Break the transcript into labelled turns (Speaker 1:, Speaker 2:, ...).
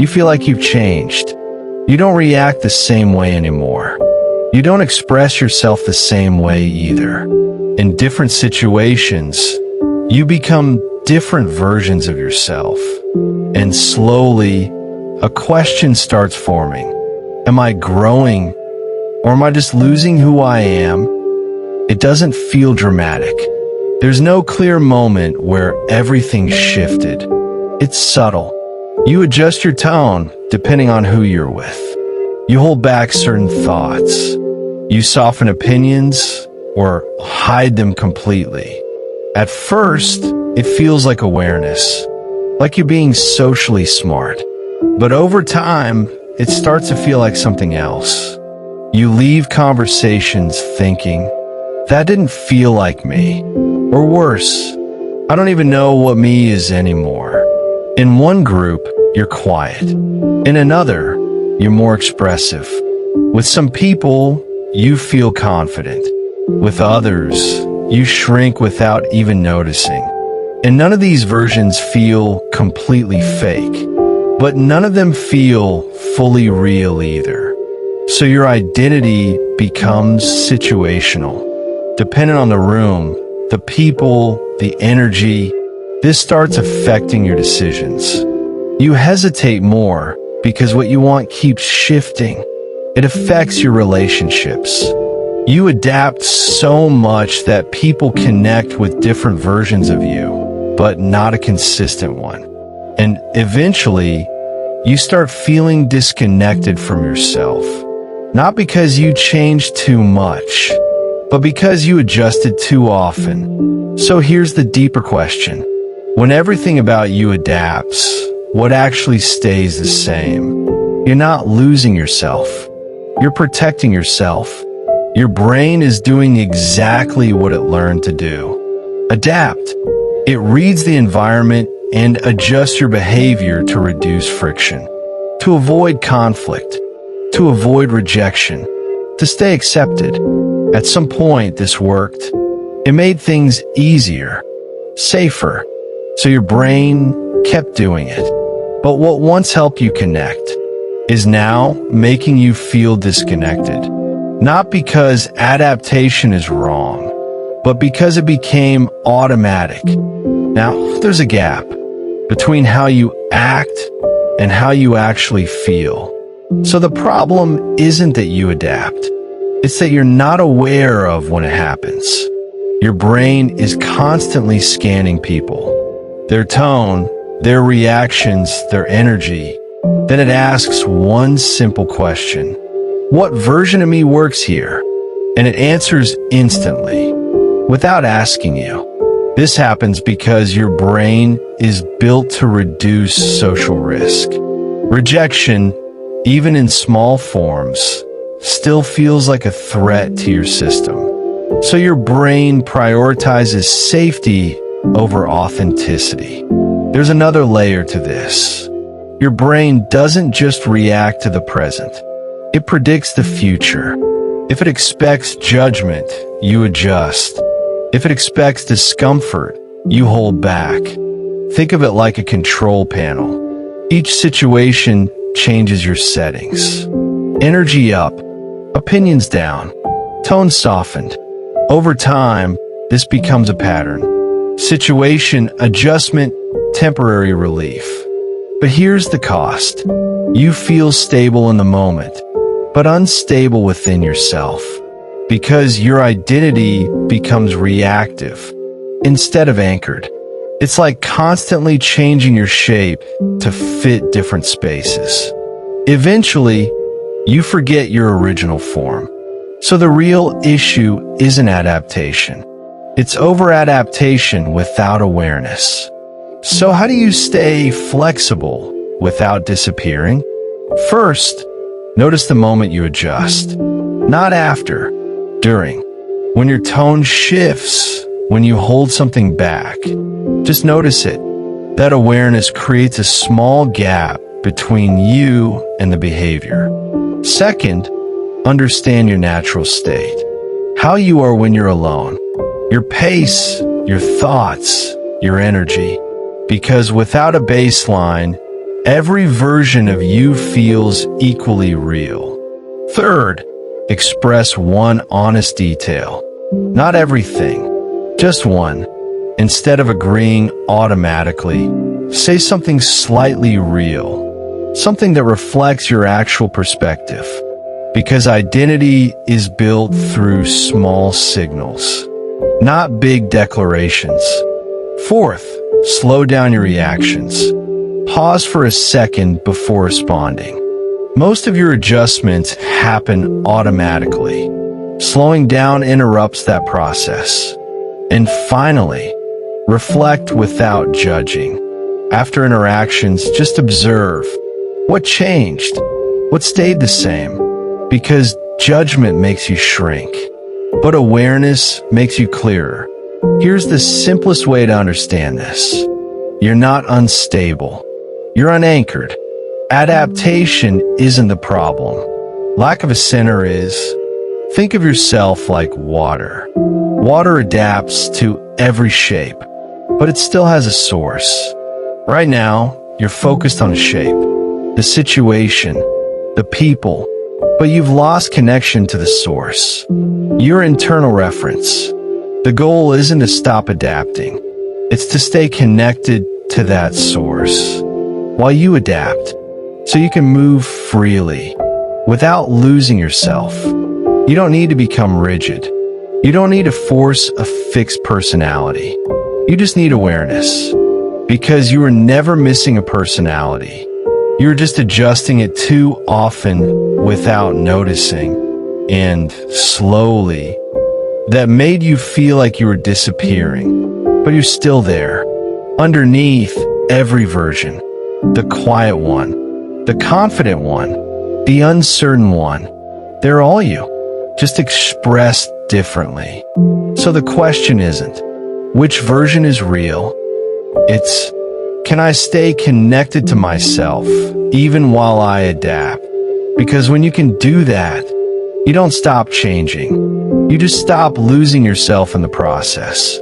Speaker 1: You feel like you've changed. You don't react the same way anymore. You don't express yourself the same way either. In different situations, you become different versions of yourself. And slowly, a question starts forming. Am I growing, or am I just losing who I am? It doesn't feel dramatic. There's no clear moment where everything shifted. It's subtle. You adjust your tone depending on who you're with. You hold back certain thoughts. You soften opinions or hide them completely. At first, it feels like awareness, like you're being socially smart. But over time, it starts to feel like something else. You leave conversations thinking, that didn't feel like me. Or worse, I don't even know what me is anymore. In one group, you're quiet. In another, you're more expressive. With some people, you feel confident. With others, you shrink without even noticing. And none of these versions feel completely fake, but none of them feel fully real either. So your identity becomes situational. Dependent on the room, the people, the energy, this starts affecting your decisions. You hesitate more because what you want keeps shifting. It affects your relationships. You adapt so much that people connect with different versions of you, but not a consistent one. And eventually, you start feeling disconnected from yourself. Not because you changed too much, but because you adjusted too often. So here's the deeper question. When everything about you adapts, what actually stays the same? You're not losing yourself. You're protecting yourself. Your brain is doing exactly what it learned to do. Adapt. It reads the environment and adjusts your behavior to reduce friction, to avoid conflict, to avoid rejection, to stay accepted. At some point, this worked. It made things easier, safer, so your brain kept doing it. But what once helped you connect is now making you feel disconnected. Not because adaptation is wrong, but because it became automatic. Now, there's a gap between how you act and how you actually feel. So the problem isn't that you adapt. It's that you're not aware of when it happens. Your brain is constantly scanning people, their tone, their reactions, their energy. Then it asks one simple question. What version of me works here? And it answers instantly, without asking you. This happens because your brain is built to reduce social risk. Rejection, even in small forms, still feels like a threat to your system. So your brain prioritizes safety over authenticity. There's another layer to this. Your brain doesn't just react to the present. It predicts the future. If it expects judgment, you adjust. If it expects discomfort, you hold back. Think of it like a control panel. Each situation changes your settings. Energy up, opinions down, tone softened. Over time, this becomes a pattern. Situation, adjustment, temporary relief. But here's the cost. You feel stable in the moment, but unstable within yourself, because your identity becomes reactive instead of anchored. It's like constantly changing your shape to fit different spaces. Eventually, you forget your original form. So the real issue isn't adaptation. It's over-adaptation without awareness. So how do you stay flexible without disappearing? First, notice the moment you adjust. Not after, during. When your tone shifts, when you hold something back, just notice it. That awareness creates a small gap between you and the behavior. Second, understand your natural state. How you are when you're alone. Your pace, your thoughts, your energy. Because without a baseline, Every version of you feels equally real. Third, express one honest detail. Not everything, just one. Instead of agreeing automatically, say something slightly real, something that reflects your actual perspective. Because identity is built through small signals, not big declarations. Fourth, slow down your reactions. Pause for a second before responding. Most of your adjustments happen automatically. Slowing down interrupts that process. And finally, reflect without judging. After interactions, just observe. What changed? What stayed the same? Because judgment makes you shrink, but awareness makes you clearer. Here's the simplest way to understand this. You're not unstable. You're unanchored. Adaptation isn't the problem. Lack of a center is. Think of yourself like water. Water adapts to every shape, but it still has a source. Right now, you're focused on a shape, the situation, the people, but you've lost connection to the source, your internal reference. The goal isn't to stop adapting. It's to stay connected to that source while you adapt, so you can move freely without losing yourself. You don't need to become rigid. You don't need to force a fixed personality. You just need awareness, because you are never missing a personality. You're just adjusting it too often without noticing, and slowly, that made you feel like you were disappearing, but you're still there. Underneath every version, the quiet one, the confident one, the uncertain one, they're all you, just expressed differently. So the question isn't, which version is real? It's, can I stay connected to myself even while I adapt? Because when you can do that, you don't stop changing. You just stop losing yourself in the process.